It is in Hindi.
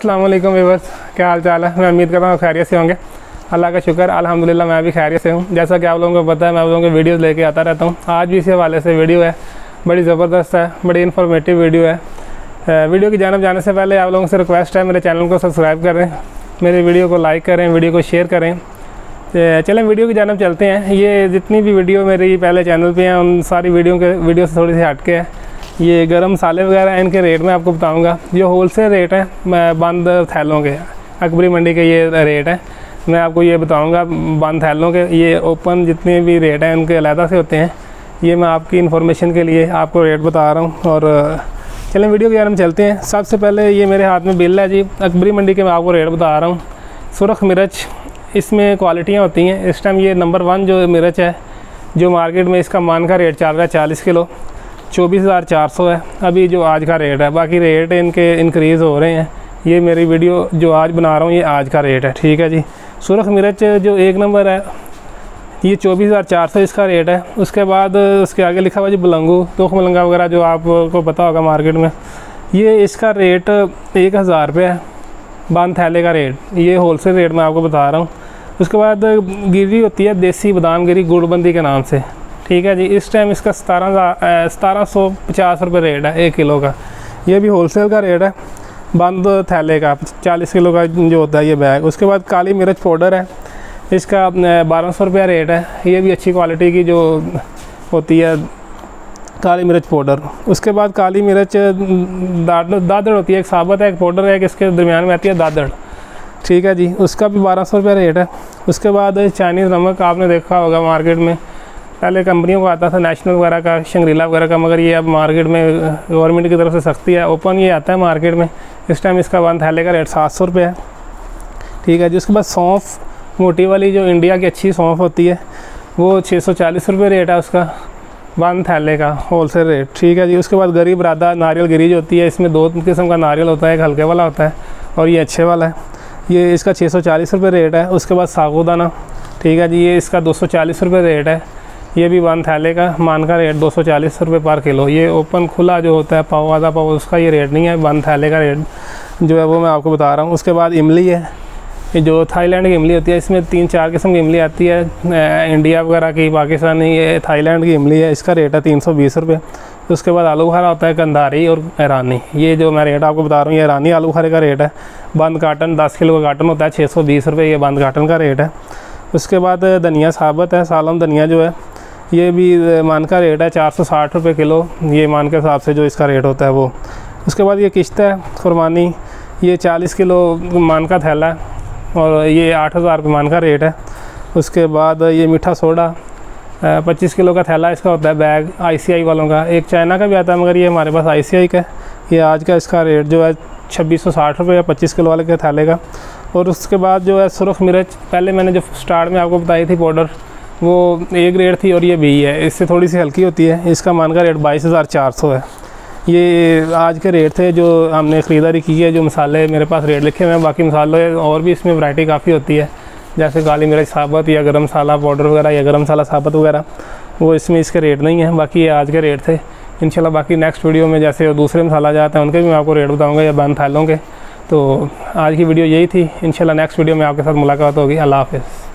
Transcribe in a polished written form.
अस्सलाम वालेकुम व्यूअर्स, क्या हाल चाल है। मैं उम्मीद करता हूँ खैरियत से होंगे। अल्लाह का शुक्र, अल्हम्दुलिल्लाह मैं भी खैरियत से हूँ। जैसा कि आप लोगों को पता है, मैं आप लोगों को वीडियोज़ लेके आता रहता हूँ। आज भी इसी हवाले से वीडियो है, बड़ी ज़बरदस्त है, बड़ी इन्फॉर्मेटिव वीडियो है। वीडियो की जानब जाने से पहले आप लोगों से रिक्वेस्ट है, मेरे चैनल को सब्सक्राइब करें, मेरे वीडियो को लाइक करें, वीडियो को शेयर करें। चलें वीडियो की जानब चलते हैं। ये जितनी भी वीडियो मेरी पहले चैनल पे हैं, उन सारी वीडियो से थोड़ी सी हट के है। ये गरम मसाले वगैरह हैं, इनके रेट मैं आपको बताऊंगा। जो होलसेल रेट है बंद थैलों के, अकबरी मंडी के ये रेट है, मैं आपको ये बताऊंगा। बंद थैलों के ये ओपन जितने भी रेट हैं उनके अलहदा से होते हैं। ये मैं आपकी इन्फॉर्मेशन के लिए आपको रेट बता रहा हूँ। और चलें वीडियो के जानब चलते हैं। सबसे पहले ये मेरे हाथ में बिल है जी, अकबरी मंडी के मैं आपको रेट बता रहा हूँ। सुरख मिर्च, इसमें क्वालिटियाँ होती हैं। इस टाइम ये नंबर 1 जो मिर्च है, जो मार्केट में इसका मान का रेट चल रहा है 40 किलो 24,400 है अभी जो आज का रेट है। बाकी रेट इनके इंक्रीज़ हो रहे हैं। ये मेरी वीडियो जो आज बना रहा हूँ ये आज का रेट है, ठीक है जी। सुरख मिर्च जो 1 नंबर है ये 24,400 इसका रेट है। उसके बाद उसके आगे लिखा हुआ जी बुलंगू, तोख मलंगा वगैरह जो आपको पता होगा मार्केट में, ये इसका रेट 1,000 रुपये है बंद थैले का रेट। ये होलसेल रेट मैं आपको बता रहा हूँ। उसके बाद गिरी होती है देसी बादाम गिरी गुड़बंदी के नाम से, ठीक है जी। इस टाइम इसका 1750 रुपये रेट है 1 किलो का। ये भी होलसेल का रेट है बंद थैले का, 40 किलो का जो होता है ये बैग। उसके बाद काली मिर्च पाउडर है, इसका 1200 रुपया रेट है। ये भी अच्छी क्वालिटी की जो होती है काली मिर्च पाउडर। उसके बाद काली मिर्च दादड़ होती है, एक साबत है, एक पाउडर है, एक इसके दरमियान में आती है दादड़, ठीक है जी। उसका भी 1200 रुपया रेट है। उसके बाद चाइनीज़ नमक आपने देखा होगा मार्केट में, पहले कंपनियों को आता था नेशनल वगैरह का, शंग्रीला वगैरह का, मगर ये अब मार्केट में गवर्नमेंट की तरफ से सख्ती है, ओपन ये आता है मार्केट में। इस टाइम इसका बंद थैले का रेट 700 रुपये है, ठीक है जी। उसके बाद सौंफ, मोटी वाली जो इंडिया की अच्छी सौंफ होती है, वो 640 रुपये रेट है उसका बंद थैले का होलसेल रेट, ठीक है जी। उसके बाद गरीब राधा नारियल गिरी जो होती है, इसमें 2 किस्म का नारियल होता है, एक हल्के वाला होता है और ये अच्छे वाला है। ये इसका 640 रुपये रेट है। उसके बाद सागुदाना, ठीक है जी, ये इसका 240 रुपये रेट है। ये भी बंद थैले का मान का रेट 240 रुपये पर किलो। ये ओपन खुला जो होता है पाव आधा पाव, उसका ये रेट नहीं है, बंद थैले का रेट जो है वो मैं आपको बता रहा हूँ। उसके बाद इमली है, ये जो थाईलैंड की इमली होती है, इसमें 3-4 किस्म की इमली आती है, इंडिया वगैरह की, पाकिस्तानी, ये थाईलैंड की इमली है, इसका रेट है 320 रुपये। उसके बाद आलू बुखारा होता है, कंधारी और ईरानी। ये जो मैं रेट आपको बता रहा हूँ ये ईरानी आलू बुखारे का रेट है। बंद कार्टन 10 किलो का कार्टन होता है 620 रुपये, ये बंद कार्टन का रेट है। उसके बाद धनिया साबत है, सालम धनिया जो है, ये भी मान का रेट है 460 रुपये किलो, ये मान के हिसाब से जो इसका रेट होता है वो। उसके बाद ये किश्त है खुरमानी, ये 40 किलो मान का थैला है और ये 8,000 रुपये मान का रेट है। उसके बाद ये मीठा सोडा 25 किलो का थैला इसका होता है बैग, ICI वालों का। एक चाइना का भी आता है मगर ये हमारे पास ICI का है। ये आज का इसका रेट जो है 2660 रुपये 25 किलो वाले के थैले का। और उसके बाद जो है सुरख मिर्च, पहले मैंने जो स्टार्ट में आपको बताई थी पाउडर, वो A ग्रेड थी और ये B है, इससे थोड़ी सी हल्की होती है। इसका मान का रेट 22,400 है। ये आज के रेट थे जो हमने ख़रीदारी की है। जो मसाले मेरे पास रेट लिखे हुए हैं, बाकी मसाले और भी इसमें वैरायटी काफ़ी होती है, जैसे काली मिर्च साबत या गरम मसाला पाउडर वगैरह या गरम मसाला साबत वगैरह, वो इसमें इसके रेट नहीं है। बाकी ये आज के रेट थे। इंशाल्लाह बाकी नेक्स्ट वीडियो में जैसे दूसरे मसाला जाते हैं उनके भी मैं आपको रेट बताऊँगा, या बंद थैलों के। तो आज की वीडियो यही थी। इंशाल्लाह नेक्स्ट वीडियो में आपके साथ मुलाकात होगी। अल्लाह हाफ़िज़।